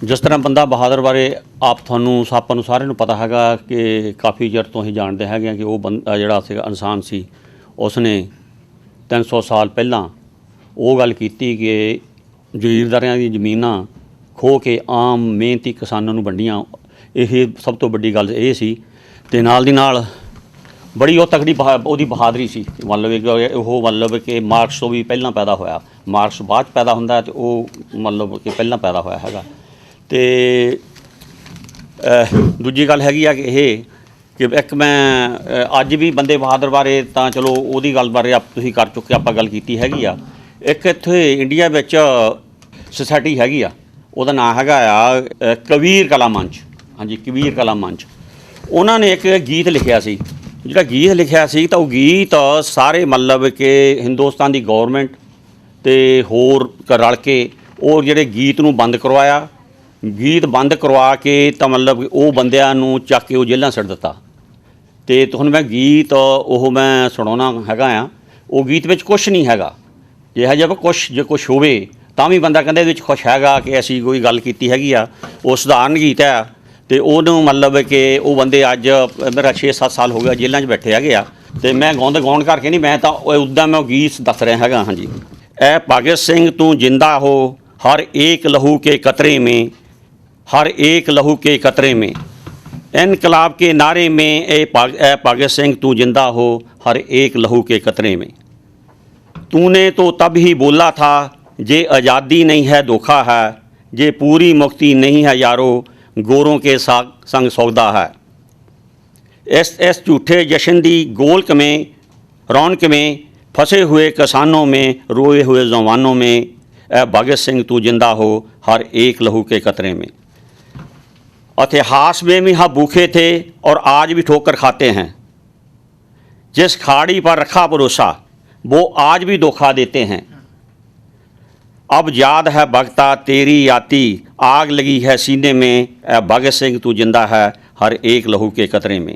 जिस तरह बंदा बहादुर बारे आप ਆਪਾਂ ਨੂੰ ਸਾਰਿਆਂ ਨੂੰ पता हैगा कि काफ़ी ਚਿਰ ਤੋਂ ही जानते हैं कि वो बंदा ਜਿਹੜਾ ਸੀਗਾ ਇਨਸਾਨ ਸੀ ਉਸਨੇ 300 ਸਾਲ ਪਹਿਲਾਂ ਉਹ ਗੱਲ ਕੀਤੀ ਕਿ ਜ਼ਮੀਂਦਾਰਾਂ ਦੀ ਜ਼ਮੀਨਾਂ ਖੋਹ ਕੇ ਆਮ ਮਿਹਨਤੀ ਕਿਸਾਨਾਂ ਨੂੰ ਵੰਡੀਆਂ। ਇਹ ਸਭ ਤੋਂ ਵੱਡੀ ਗੱਲ ਇਹ ਸੀ ਤੇ ਨਾਲ ਦੀ ਨਾਲ बड़ी वो तगड़ी ਉਹਦੀ ਬਹਾਦਰੀ ਸੀ। मतलब कि ਉਹ मतलब कि ਮਾਰਕਸ ਤੋਂ ਵੀ ਪਹਿਲਾਂ ਪੈਦਾ ਹੋਇਆ। ਮਾਰਕਸ ਬਾਅਦ 'ਚ ਪੈਦਾ ਹੁੰਦਾ ਤੇ ਉਹ मतलब कि ਪਹਿਲਾਂ ਪੈਦਾ ਹੋਇਆ ਹੈਗਾ। ਤੇ ਦੂਜੀ ਗੱਲ ਹੈਗੀ ਆ ਕਿ ਇਹ ਕਿ ਇੱਕ ਮੈਂ ਅੱਜ ਵੀ ਬੰਦੇ ਬਹਾਦਰ ਬਾਰੇ ਤਾਂ ਚਲੋ ਉਹਦੀ ਗੱਲ ਬਾਰੇ ਤੁਸੀਂ ਕਰ ਚੁੱਕੇ, ਆਪਾਂ ਗੱਲ ਕੀਤੀ ਹੈਗੀ ਆ। ਇੱਕ ਇੱਥੇ ਇੰਡੀਆ ਵਿੱਚ ਸੁਸਾਇਟੀ ਹੈਗੀ ਆ, ਉਹਦਾ ਨਾਂ ਹੈਗਾ ਆ ਕਬੀਰ ਕਲਾ ਮੰਚ। ਹਾਂਜੀ, ਕਬੀਰ ਕਲਾ ਮੰਚ। ਉਹਨਾਂ ਨੇ ਇੱਕ ਗੀਤ ਲਿਖਿਆ ਸੀ। ਜਿਹੜਾ ਗੀਤ ਲਿਖਿਆ ਸੀ ਤਾਂ ਉਹ ਗੀਤ ਸਾਰੇ मतलब कि ਹਿੰਦੁਸਤਾਨ ਦੀ ਗੌਰਮੈਂਟ ਤੇ ਹੋਰ ਰਲ ਕੇ ਉਹ ਜਿਹੜੇ ਗੀਤ ਨੂੰ ਬੰਦ ਕਰਵਾਇਆ। ਗੀਤ ਬੰਦ ਕਰਵਾ ਕੇ ਤਾਂ मतलब ਉਹ ਬੰਦਿਆਂ ਨੂੰ ਚੱਕ ਕੇ ਉਹ ਜੇਲ੍ਹਾਂ ਸਿੱਟ ਦਿੱਤਾ। ਤੇ ਤੁਹਾਨੂੰ ਮੈਂ ਗੀਤ ਉਹ ਮੈਂ ਸੁਣਾਉਣਾ ਹੈਗਾ ਆ। ਉਹ ਗੀਤ ਵਿੱਚ ਕੁਛ ਨਹੀਂ ਹੈਗਾ, ਜਿਹੋ ਜਿਹਾ ਕੁਛ ਜੇ ਕੁਛ ਹੋਵੇ ਤਾਂ ਵੀ ਬੰਦਾ ਕਹਿੰਦਾ ਇਹਦੇ ਵਿੱਚ ਖੁਸ਼ ਹੈਗਾ ਕਿ ਅਸੀਂ ਕੋਈ ਗੱਲ ਕੀਤੀ ਹੈਗੀ ਆ। ਉਹ ਸਧਾਰਨ ਗੀਤ ਹੈ ਤੇ ਉਹਨੂੰ मतलब कि ਉਹ ਬੰਦੇ ਅੱਜ ਮੇਰਾ 6-7 ਸਾਲ ਹੋ ਗਿਆ ਜੇਲ੍ਹਾਂ 'ਚ ਬੈਠੇ ਹੈਗੇ ਆ। ਤੇ ਮੈਂ ਗਾਉਣ ਕਰਕੇ ਨਹੀਂ, ਮੈਂ ਤਾਂ ਉੱਦਾਂ ਮੈਂ ਗੀਤ ਦੱਸ ਰਿਹਾ ਹੈਗਾ। ਹਾਂਜੀ, ਐ ਭਗਤ ਸਿੰਘ ਤੂੰ ਜਿੰਦਾ ਹੋ हर एक लहू के कतरे में, हर एक लहू के कतरे में, इनकलाब के नारे में ए भगत सिंह तू जिंदा हो हर एक लहू के कतरे में। तूने तो तब ही बोला था जे आज़ादी नहीं है धोखा है, जे पूरी मुक्ति नहीं है यारो गोरों के संग सौदा है। इस झूठे जश्न दी गोलक में रौनक में फंसे हुए किसानों में रोए हुए जवानों में ए भगत सिंह तू जिंदा हो हर एक लहू के कतरे में। इतिहास में भी हम भूखे थे और आज भी ठोकर खाते हैं, जिस खाड़ी पर रखा भरोसा वो आज भी धोखा देते हैं। अब याद है भगता तेरी आती आग लगी है सीने में, ए भगत सिंह तू जिंदा है हर एक लहू के कतरे में।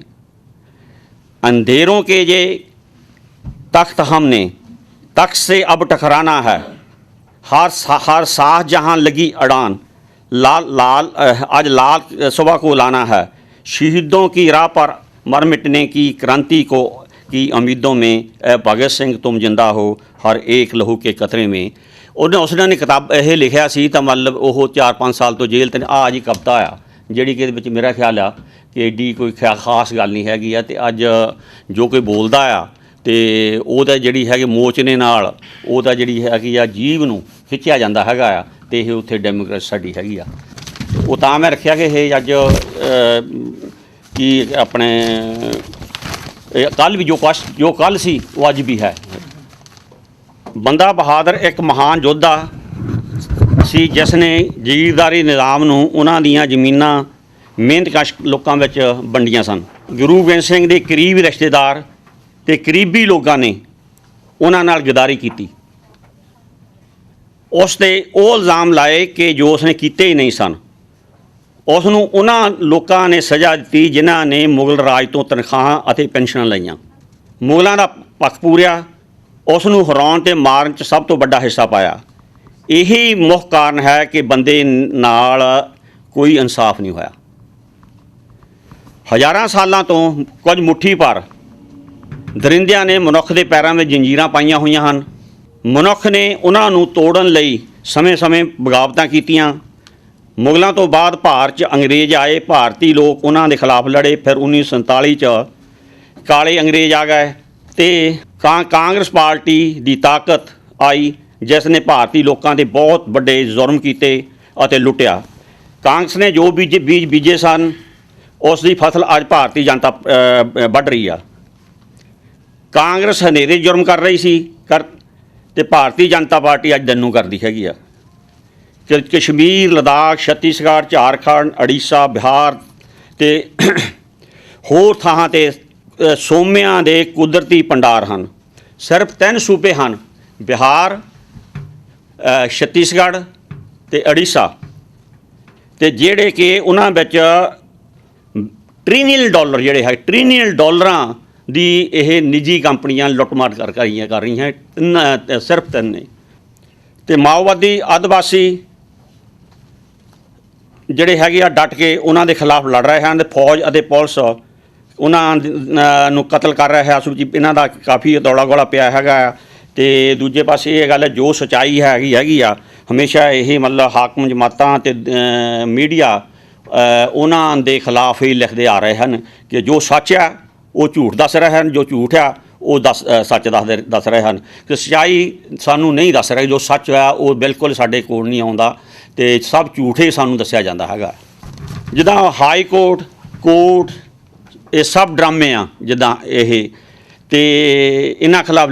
अंधेरों के ये तख्त हमने तख्त से अब टकराना है, हर साह जहाँ लगी अड़ान लाल आज लाल सुबह को लाना है। शहीदों की राह पर मर मिटने की क्रांति को की उम्मीदों में ए भगत सिंह तुम जिंदा हो हर एक लहू के कतरे में। उसने ने किताब यह लिखा सी तो मतलब वो 4-5 साल तो जेल ते आ जी कविता आ जिहड़ी कि इहदे विच मेरा ख्याल आ कि एडी कोई खास गल नहीं हैगी आ। ते अज जो कोई बोलदा आ ਤੇ ਉਹਦਾ ਜਿਹੜੀ ਹੈਗੀ ਮੋਚਨੇ ਨਾਲ ਉਹਦਾ ਜਿਹੜੀ ਹੈਗੀ ਆ ਜੀਵ ਨੂੰ ਖਿੱਚਿਆ ਜਾਂਦਾ ਹੈਗਾ ਆ। ਤੇ ਇਹ ਉੱਥੇ ਡੈਮੋਕ੍ਰੇਸੀ ਸਾਡੀ ਹੈਗੀ ਆ। ਉਹ ਤਾਂ ਮੈਂ ਰੱਖਿਆ ਕਿ ਇਹ ਅੱਜ ਕੀ ਆਪਣੇ ਕੱਲ੍ਹ ਵੀ ਜੋ ਕੱਲ੍ਹ ਸੀ ਉਹ ਅੱਜ ਵੀ ਹੈ। ਬੰਦਾ ਬਹਾਦਰ ਇੱਕ ਮਹਾਨ ਯੋਧਾ ਸੀ ਜਿਸ ਨੇ ਜਗੀਰਦਾਰੀ ਨਿਜ਼ਾਮ ਨੂੰ ਉਹਨਾਂ ਦੀਆਂ ਜ਼ਮੀਨਾਂ ਮਿਹਨਤਕਸ਼ ਲੋਕਾਂ ਵਿੱਚ ਵੰਡੀਆਂ ਸਨ। ਗੁਰੂ ਗੋਬਿੰਦ ਸਿੰਘ ਦੇ ਕਰੀਬੀ ਰਿਸ਼ਤੇਦਾਰ ਤੇ ਕਰੀਬੀ ਲੋਕਾਂ ਨੇ ਉਹਨਾਂ ਨਾਲ ਗਦਾਰੀ ਕੀਤੀ। ਉਸ 'ਤੇ ਉਹ ਇਲਜ਼ਾਮ ਲਾਏ ਕਿ ਜੋ ਉਸਨੇ ਕੀਤੇ ਹੀ ਨਹੀਂ ਸਨ। ਉਸ ਨੂੰ ਉਹਨਾਂ ਲੋਕਾਂ ਨੇ ਸਜ਼ਾ ਦਿੱਤੀ ਜਿਨ੍ਹਾਂ ਨੇ ਮੁਗਲ ਰਾਜ ਤੋਂ ਤਨਖਾਹਾਂ ਅਤੇ ਪੈਨਸ਼ਨਾਂ ਲਈਆਂ। ਮੁਗਲਾਂ ਦਾ ਪੱਖ ਪੂਰਿਆ, ਉਸ ਨੂੰ ਹਰਾਉਣ ਅਤੇ ਮਾਰਨ 'ਚ ਸਭ ਤੋਂ ਵੱਡਾ ਹਿੱਸਾ ਪਾਇਆ। ਇਹੀ ਮੁੱਖ ਕਾਰਨ ਹੈ ਕਿ ਬੰਦੇ ਨਾਲ ਕੋਈ ਇਨਸਾਫ ਨਹੀਂ ਹੋਇਆ। ਹਜ਼ਾਰਾਂ ਸਾਲਾਂ ਤੋਂ ਕੁਝ ਮੁੱਠੀ ਭਰ ਦਰਿੰਦਿਆਂ ਨੇ ਮਨੁੱਖ ਦੇ ਪੈਰਾਂ ਵਿੱਚ ਜੰਜੀਰਾਂ ਪਾਈਆਂ ਹੋਈਆਂ ਹਨ। ਮਨੁੱਖ ਨੇ ਉਹਨਾਂ ਨੂੰ ਤੋੜਨ ਲਈ ਸਮੇਂ-ਸਮੇਂ ਬਗਾਵਤਾਂ ਕੀਤੀਆਂ। ਮੁਗਲਾਂ ਤੋਂ ਬਾਅਦ ਭਾਰਤ 'ਚ ਅੰਗਰੇਜ਼ ਆਏ, ਭਾਰਤੀ ਲੋਕ ਉਹਨਾਂ ਦੇ ਖਿਲਾਫ ਲੜੇ। ਫਿਰ 1947 'ਚ ਕਾਲੇ ਅੰਗਰੇਜ਼ ਆ ਗਏ ਤੇ ਕਾਂਗਰਸ ਪਾਰਟੀ ਦੀ ਤਾਕਤ ਆਈ ਜਿਸ ਨੇ ਭਾਰਤੀ ਲੋਕਾਂ 'ਤੇ ਬਹੁਤ ਵੱਡੇ ਜ਼ੁਲਮ ਕੀਤੇ ਅਤੇ ਲੁੱਟਿਆ। ਕਾਂਗਰਸ ਨੇ ਜੋ ਬੀਜ ਬੀਜੇ ਸਨ ਉਸ ਦੀ ਫਸਲ ਅੱਜ ਭਾਰਤੀ ਜਨਤਾ ਵੱਢ ਰਹੀ ਆ। ਕਾਂਗਰਸ ਹਨੇਰੇ ਜੁਰਮ ਕਰ ਰਹੀ ਸੀ ਤੇ ਭਾਰਤੀ ਜਨਤਾ ਪਾਰਟੀ ਅੱਜ ਦੰਨੂ ਕਰਦੀ ਹੈਗੀ ਆ। ਕਸ਼ਮੀਰ, ਲੱਦਾਖ, ਛੱਤੀਸਗੜ੍ਹ, ਝਾਰਖੰਡ, ਉੜੀਸਾ, ਬਿਹਾਰ ਤੇ ਹੋਰ ਥਾਵਾਂ 'ਤੇ ਸੋਮਿਆਂ ਦੇ ਕੁਦਰਤੀ ਭੰਡਾਰ ਹਨ। ਸਿਰਫ 3 ਸੂਬੇ ਹਨ, ਬਿਹਾਰ, ਛੱਤੀਸਗੜ੍ਹ ਤੇ ਉੜੀਸਾ, ਤੇ ਜਿਹੜੇ ਕਿ ਉਹਨਾਂ ਵਿੱਚ ਟ੍ਰਿਲੀਅਨ ਡਾਲਰ ਜਿਹੜੇ ਹੈ ਟ੍ਰਿਲੀਅਨ ਡਾਲਰਾਂ ਦੀ ਇਹ ਨਿੱਜੀ ਕੰਪਨੀਆਂ ਲੁੱਟਮਾਰ ਕਰ ਰਹੀਆਂ ਸਿਰਫ 3 ਨੇ। ਤੇ ਮਾਓਵਾਦੀ ਆਦਿਵਾਸੀ ਜਿਹੜੇ ਹੈਗੇ ਆ ਡਟ ਕੇ ਉਹਨਾਂ ਦੇ ਖਿਲਾਫ ਲੜ ਰਹੇ ਹਨ ਤੇ ਫੌਜ ਅਤੇ ਪੁਲਿਸ ਉਹਨਾਂ ਨੂੰ ਕਤਲ ਕਰ ਰਿਹਾ ਹੈ। ਉਸ ਵਿੱਚ ਇਹਨਾਂ ਦਾ ਕਾਫੀ ਦੌੜਾ ਗੋਲਾ ਪਿਆ ਹੈਗਾ। ਤੇ ਦੂਜੇ ਪਾਸੇ ਇਹ ਗੱਲ ਹੈ, ਜੋ ਸੱਚਾਈ ਹੈਗੀ ਆ ਹਮੇਸ਼ਾ ਇਹ ਮਤਲਬ ਹਾਕਮ ਜਮਾਤਾਂ ਤੇ ਮੀਡੀਆ ਉਹਨਾਂ ਦੇ ਖਿਲਾਫ ਹੀ ਲਿਖਦੇ ਆ ਰਹੇ ਹਨ ਕਿ ਜੋ ਸੱਚ ਆ ਉਹ ਝੂਠ ਦੱਸ ਰਹੇ ਹਨ, ਜੋ ਝੂਠ ਆ ਉਹ ਸੱਚ ਦੱਸ ਰਹੇ ਹਨ। ਕਿ ਸੱਚਾਈ ਸਾਨੂੰ ਨਹੀਂ ਦੱਸ ਰਹੀ, ਜੋ ਸੱਚ ਆ ਉਹ ਬਿਲਕੁਲ ਸਾਡੇ ਕੋਲ ਨਹੀਂ ਆਉਂਦਾ ਤੇ ਸਭ ਝੂਠੇ ਸਾਨੂੰ ਦੱਸਿਆ ਜਾਂਦਾ ਹੈਗਾ। ਜਿੱਦਾਂ ਹਾਈ ਕੋਰਟ ਇਹ ਸਭ ਡਰਾਮੇ ਆ ਜਿੱਦਾਂ ਇਹ, ਤੇ ਇਹਨਾਂ ਖਿਲਾਫ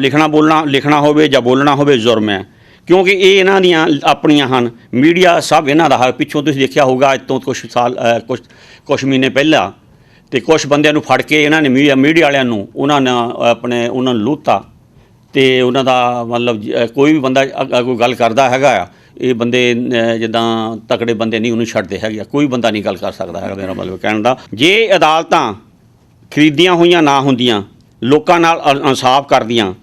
ਲਿਖਣਾ ਹੋਵੇ ਜਾਂ ਬੋਲਣਾ ਹੋਵੇ ਜ਼ੁਰਮ ਹੈ, ਕਿਉਂਕਿ ਇਹ ਇਹਨਾਂ ਦੀਆਂ ਆਪਣੀਆਂ ਹਨ। ਮੀਡੀਆ ਸਭ ਇਹਨਾਂ ਦਾ ਹੈ। ਪਿੱਛੋਂ ਤੁਸੀਂ ਦੇਖਿਆ ਹੋਊਗਾ, ਅੱਜ ਤੋਂ ਕੁਛ ਮਹੀਨੇ ਪਹਿਲਾਂ ਤੇ ਕੁਛ ਬੰਦਿਆਂ ਨੂੰ ਫੜ ਕੇ ਇਹਨਾਂ ਨੇ ਮੀਡੀਆ ਵਾਲਿਆਂ ਨੂੰ ਉਹਨਾਂ ਨੂੰ ਲੁੱਟਤਾ ਤੇ ਉਹਨਾਂ ਦਾ ਮਤਲਬ ਕੋਈ ਵੀ ਬੰਦਾ ਕੋਈ ਗੱਲ ਕਰਦਾ ਹੈਗਾ ਆ, ਇਹ ਬੰਦੇ ਜਿੱਦਾਂ ਤਕੜੇ ਬੰਦੇ ਨਹੀਂ ਉਹਨੂੰ ਛੱਡਦੇ ਹੈਗੇ। ਕੋਈ ਬੰਦਾ ਨਹੀਂ ਗੱਲ ਕਰ ਸਕਦਾ ਹੈਗਾ। ਮੇਰਾ ਮਤਲਬ ਕਹਿਣ ਦਾ, ਜੇ ਅਦਾਲਤਾਂ ਖਰੀਦੀਆਂ ਹੋਈਆਂ ਨਾ ਹੁੰਦੀਆਂ, ਲੋਕਾਂ ਨਾਲ ਇਨਸਾਫ ਕਰਦੀਆਂ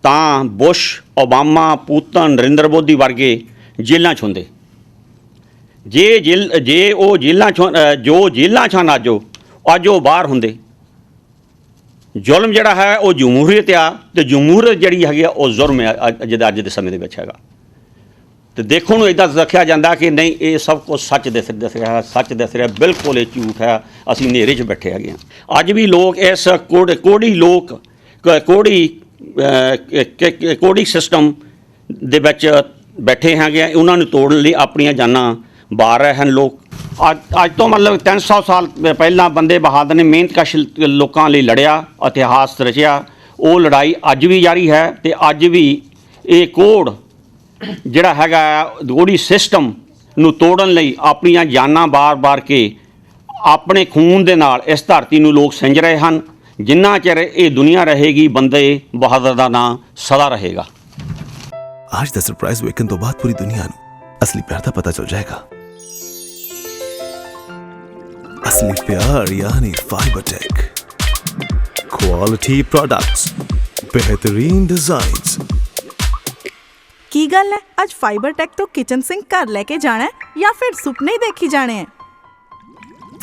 ਤਾਂ Bush, Obama, Putin, Narendra Modi ਵਰਗੇ ਜੇਲ੍ਹਾਂ 'ਚ ਹੁੰਦੇ। ਜੇ ਉਹ ਜੇਲ੍ਹਾਂ 'ਚ ਹਨ ਅੱਜ ਉਹ ਬਾਹਰ ਹੁੰਦੇ। ਜ਼ੁਲਮ ਜਿਹੜਾ ਹੈ ਉਹ ਜਮਹੂਰੀਅਤ ਆ, ਤੇ ਜਮਹੂਰੀਅਤ ਜਿਹੜੀ ਹੈਗੀ ਆ ਉਹ ਜ਼ੁਲਮ ਹੈ ਅੱਜ ਦੇ ਸਮੇਂ ਦੇ ਵਿੱਚ ਹੈਗਾ। ਤੇ ਦੇਖਣ ਨੂੰ ਇੱਦਾਂ ਰੱਖਿਆ ਜਾਂਦਾ ਕਿ ਨਹੀਂ ਇਹ ਸਭ ਕੁਝ ਸੱਚ ਦਿਸ ਰਿਹਾ, ਬਿਲਕੁਲ ਇਹ ਝੂਠ ਹੈ, ਅਸੀਂ ਹਨੇਰੇ 'ਚ ਬੈਠੇ ਹੈਗੇ ਹਾਂ। ਅੱਜ ਵੀ ਲੋਕ ਇਸ ਕੋੜੀ ਸਿਸਟਮ ਦੇ ਵਿੱਚ ਬੈਠੇ ਹੈਗੇ। ਉਹਨਾਂ ਨੂੰ ਤੋੜਨ ਲਈ ਆਪਣੀਆਂ ਜਾਨਾਂ ਵਾਰ ਰਹੇ ਹਨ ਲੋਕ। ਅੱਜ ਤੋਂ ਮਤਲਬ 300 ਸਾਲ ਪਹਿਲਾਂ ਬੰਦੇ ਬਹਾਦਰ ਨੇ ਮਿਹਨਤਕਸ਼ ਲੋਕਾਂ ਲਈ ਲੜਿਆ, ਇਤਿਹਾਸ ਰਚਿਆ। ਉਹ ਲੜਾਈ ਅੱਜ ਵੀ ਜਾਰੀ ਹੈ ਤੇ ਅੱਜ ਵੀ ਇਹ ਕੋਡ ਜਿਹੜਾ ਹੈਗਾ ਕੋੜੀ ਸਿਸਟਮ ਨੂੰ ਤੋੜਨ ਲਈ ਆਪਣੀਆਂ ਜਾਨਾਂ ਵਾਰ ਕੇ ਆਪਣੇ ਖੂਨ ਦੇ ਨਾਲ ਇਸ ਧਰਤੀ ਨੂੰ ਲੋਕ ਸਿੰਜ ਰਹੇ ਹਨ। ਜਿੰਨਾ ਚਿਰ ਇਹ ਦੁਨੀਆ ਰਹੇਗੀ, ਬੰਦੇ ਬਹਾਦਰ ਦਾ ਨਾਂ ਸਦਾ ਰਹੇਗਾ। आज ਦਾ ਸਰਪ੍ਰਾਈਜ਼ ਵੇਖਣ ਤੋਂ ਬਾਅਦ ਪੂਰੀ ਦੁਨੀਆ ਨੂੰ ਅਸਲੀ ਪਿਆਰ ਦਾ ਪਤਾ ਚੱਲ ਜਾਏਗਾ। असली प्यार यानी फाइबरटेक, क्वालिटी प्रोडक्ट्स, बेहतरीन डिजाइन्स। की गल है, आज फाइबरटेक तो किचन सिंक घर लेके जाना है या फिर सुपने ही देखी जाने हैं?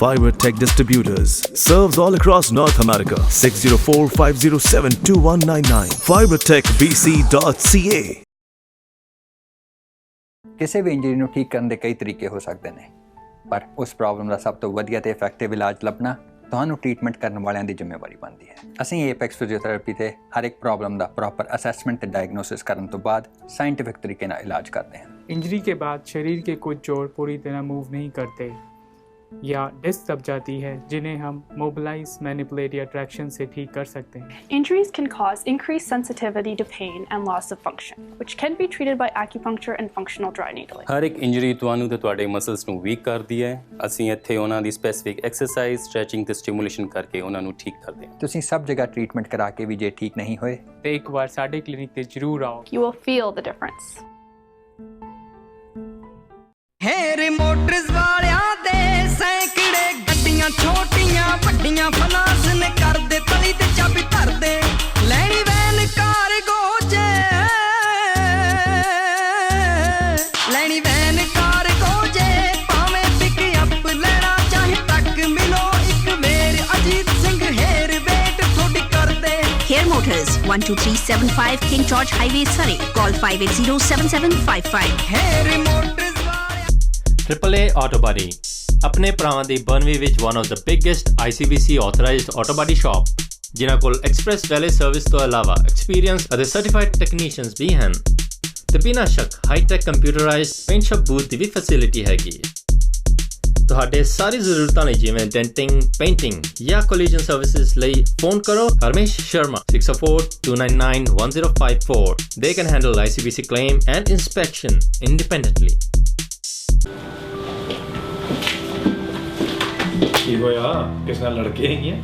Fibertech Distributors serves all across North America. 604-507-2199. fibertechbc.ca। ਕਿਸੇ ਵੀ ਇੰਜਰੀ ਨੂੰ ਠੀਕ ਕਰਨ ਦੇ ਕਈ ਤਰੀਕੇ ਹੋ ਸਕਦੇ ਨੇ, ਪਰ ਉਸ ਪ੍ਰੋਬਲਮ ਦਾ ਸਭ ਤੋਂ ਵਧੀਆ ਤੇ ਇਫੈਕਟਿਵ ਇਲਾਜ ਲੱਭਣਾ ਤੁਹਾਨੂੰ ਟ੍ਰੀਟਮੈਂਟ ਕਰਨ ਵਾਲਿਆਂ ਦੀ ਜ਼ਿੰਮੇਵਾਰੀ ਬਣਦੀ ਹੈ। ਅਸੀਂ ਏਪੈਕਸ ਫਿਜ਼ੀਓਥੈਰੇਪੀ ਤੇ ਹਰ ਇੱਕ ਪ੍ਰੋਬਲਮ ਦਾ ਪ੍ਰੋਪਰ ਅਸੈਸਮੈਂਟ ਤੇ ਡਾਇਗਨੋਸਿਸ ਕਰਨ ਤੋਂ ਬਾਅਦ ਸਾਇੰਟਿਫਿਕ ਤਰੀਕੇ ਨਾਲ ਇਲਾਜ ਕਰਦੇ ਹਾਂ। इंजरी के बाद शरीर के कुछ जोड़ पूरी तरह मूव नहीं करते या डिस्क दब जाती है, जिन्हें हम मोबिलाइज, मैनिपुलेट या ट्रैक्शन से ठीक कर सकते हैं। Injuries can cause increased sensitivity to pain and loss of function, which can be treated by acupuncture and functional dry needling. ਹਰ ਇੱਕ ਇੰਜਰੀ ਤੁਹਾਨੂੰ ਤੇ ਤੁਹਾਡੇ ਮਸਲਸ ਨੂੰ ਵੀਕ ਕਰਦੀ ਹੈ। ਅਸੀਂ ਇੱਥੇ ਉਹਨਾਂ ਦੀ ਸਪੈਸੀਫਿਕ ਐਕਸਰਸਾਈਜ਼, ਸਟ੍ਰੈਚਿੰਗ ਤੇ ਸਟੀਮੂਲੇਸ਼ਨ ਕਰਕੇ ਉਹਨਾਂ ਨੂੰ ਠੀਕ ਕਰਦੇ ਹਾਂ। ਤੁਸੀਂ ਸਭ ਜਗ੍ਹਾ ਟ੍ਰੀਟਮੈਂਟ ਕਰਾ ਕੇ ਵੀ ਜੇ ਠੀਕ ਨਹੀਂ ਹੋਏ ਤੇ ਇੱਕ ਵਾਰ ਸਾਡੇ ਕਲੀਨਿਕ ਤੇ ਜ਼ਰੂਰ ਆਓ। You will feel the difference. Hayer Motors ਵਾਲਿਆਂ ਦੇ ਸੈਂਕੜੇ ਗੱਡੀਆਂ, ਛੋਟੀਆਂ ਵੱਡੀਆਂ ਫਨਾਸ ਨੇ ਕਰਦੇ ਤਲੀ ਤੇ ਚਾਬੀ ਧਰਦੇ। ਲੈਣੀ ਵੈਨ ਕਾਰਗੋ ਜੇ, ਲੈਣੀ ਵੈਨ ਕਾਰਗੋ ਜੇ, ਭਾਵੇਂ ਪਿਕ ਅਪ ਲੈਣਾ ਚਾਹੇ ਤੱਕ ਮਿਲੋ ਇੱਕ ਮੇਰ। ਅਜੀਤ ਸਿੰਘ ਹੇਰ ਵੇਟ ਥੋੜੀ ਕਰਦੇ। Hair Motors, 12375 King George Highway, Surrey. Call 580-7755. Hayer Motors AAA Auto Body ਆਪਣੇ ਭਰਾਵਾਂ ਦੀ ਬਰਨਵੀ ਵਿੱਚ one of the biggest ICBC authorized auto body shop, ਜਿਨ੍ਹਾਂ ਕੋਲ ਐਕਸਪ੍ਰੈਸ ਵੈਲੇ ਸਰਵਿਸ ਤੋਂ ਇਲਾਵਾ ਐਕਸਪੀਰੀਅੰਸ ਅਤੇ ਸਰਟੀਫਾਈਡ ਟੈਕਨੀਸ਼ੀਅਨਸ ਵੀ ਹਨ ਤੇ ਬਿਨਾਂ ਸ਼ੱਕ high tech computerised paint shop booth ਦੀ ਵੀ ਫੈਸਿਲਿਟੀ ਹੈਗੀ ਹੈ। ਤੁਹਾਡੇ ਸਾਰੀ ਜ਼ਰੂਰਤਾਂ ਲਈ ਜਿਵੇਂ ਡੈਂਟਿੰਗ, ਪੇਂਟਿੰਗ ਜਾਂ ਕੋਲੀਜਨ ਸਰਵਿਸਿਜ਼ ਲਈ ਫੋਨ ਕਰੋ Harmesh Sharma 604-299-1054. They can handle ICBC claim and inspection independently. ਕੀ ਹੋਇਆ? ਕਿਸ ਨਾਲ ਲੜ ਕੇ ਆਈ ਹੈ?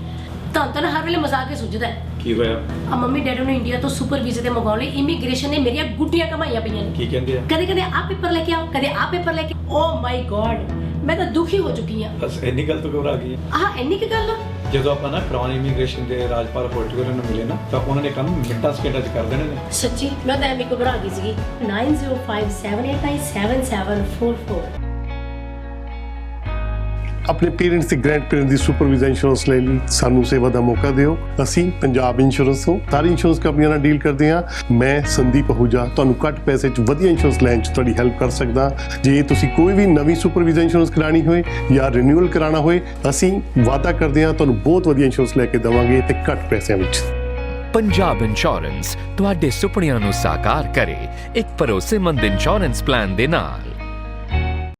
ਤਾਂ ਹਰ ਵੇਲੇ ਮਜ਼ਾਕ ਹੀ ਸੁਝਦਾ ਹੈ। ਕੀ ਹੋਇਆ? ਆ ਮੰਮੀ ਡੈਡੀ ਨੂੰ ਇੰਡੀਆ ਤੋਂ ਸੁਪਰ ਵੀਜ਼ੇ ਤੇ ਮੰਗਾਉਣ ਲਈ ਇਮੀਗ੍ਰੇਸ਼ਨ ਨੇ ਮੇਰੀਆਂ ਗੁੱਡੀਆਂ ਕਮਾਈਆਂ ਪਈਆਂ ਨੇ। ਕੀ ਕਹਿੰਦੇ ਆ? ਕਦੇ ਆਹ ਪੇਪਰ ਲੈ ਕੇ ਆਓ, ਕਦੇ ਆਹ ਪੇਪਰ ਲੈ ਕੇ। ਓ ਮਾਈ ਗॉड, ਮੈਂ ਤਾਂ ਦੁਖੀ ਹੋ ਚੁੱਕੀ ਹਾਂ। ਬਸ ਇੰਨੀ ਗੱਲ ਤੋਂ ਘਬਰਾ ਗਈ? ਆਹ ਇੰਨੀ ਕੀ ਗੱਲ? ਜਦੋਂ ਆਪਾਂ ਨਾ ਕਰਾਉਨ ਇਮੀਗ੍ਰੇਸ਼ਨ ਦੇ ਰਾਜਪਾਲ ਪੋਰਟੁਗਲ ਨੂੰ ਮਿਲੇ ਨਾ, ਤਾਂ ਉਹਨਾਂ ਨੇ ਕੰਮ ਮਿੰਟਾਂ ਸਕਿੰਟਾਂ 'ਚ ਕਰ ਦੇਣੇ ਨੇ। ਸੱਚੀ ਮੈਂ ਤਾਂ ਐਵੇਂ ਘਬਰਾ ਗਈ ਸੀਗੀ। 9057897744 ਆਪਣੇ ਪੇਰੈਂਟਸ ਤੇ ਗ੍ਰੈਂਡ ਪੇਰੈਂਟਸ ਦੀ ਸੁਪਰਵਾਈਜ਼ਰ ਇੰਸ਼ੋਰੈਂਸ ਲੈ ਲਈ ਸਾਨੂੰ ਸੇਵਾ ਦਾ ਮੌਕਾ ਦਿਓ। ਅਸੀਂ ਪੰਜਾਬ ਇੰਸ਼ੋਰੈਂਸ ਤੋਂ ਸਾਰੀ ਇੰਸ਼ੋਰੈਂਸ ਕੰਪਨੀਆਂ ਨਾਲ ਡੀਲ ਕਰਦੇ ਹਾਂ। ਮੈਂ ਸੰਦੀਪ ਅਹੂਜਾ ਤੁਹਾਨੂੰ ਘੱਟ ਪੈਸੇ 'ਚ ਵਧੀਆ ਇੰਸ਼ੋਰੈਂਸ ਲੈਣ 'ਚ ਤੁਹਾਡੀ ਹੈਲਪ ਕਰ ਸਕਦਾ। ਜੇ ਤੁਸੀਂ ਕੋਈ ਵੀ ਨਵੀਂ ਸੁਪਰਵਾਈਜ਼ਰ ਇੰਸ਼ੋਰੈਂਸ ਕਰਾਉਣੀ ਹੋਏ ਜਾਂ ਰੀਨਿਊਅਲ ਕਰਾਉਣਾ ਹੋਏ, ਅਸੀਂ ਵਾਅਦਾ ਕਰਦੇ ਹਾਂ ਤੁਹਾਨੂੰ ਬਹੁਤ ਵਧੀਆ ਇੰਸ਼ੋਰੈਂਸ ਲੈ ਕੇ ਦੇਵਾਂਗੇ ਤੇ ਘੱਟ ਪੈਸਿਆਂ ਵਿੱਚ। ਪੰਜਾਬ ਇੰਸ਼ੋਰੈਂਸ ਤੁਹਾਡੇ ਸੁਪਨਿਆਂ ਨੂੰ ਸਾਕਾਰ ਕਰੇ ਇੱਕ ਭਰੋਸੇਮੰਦ ਇੰਸ਼ੋਰੈਂਸ ਪਲਾਨ ਦੇ ਨਾਲ।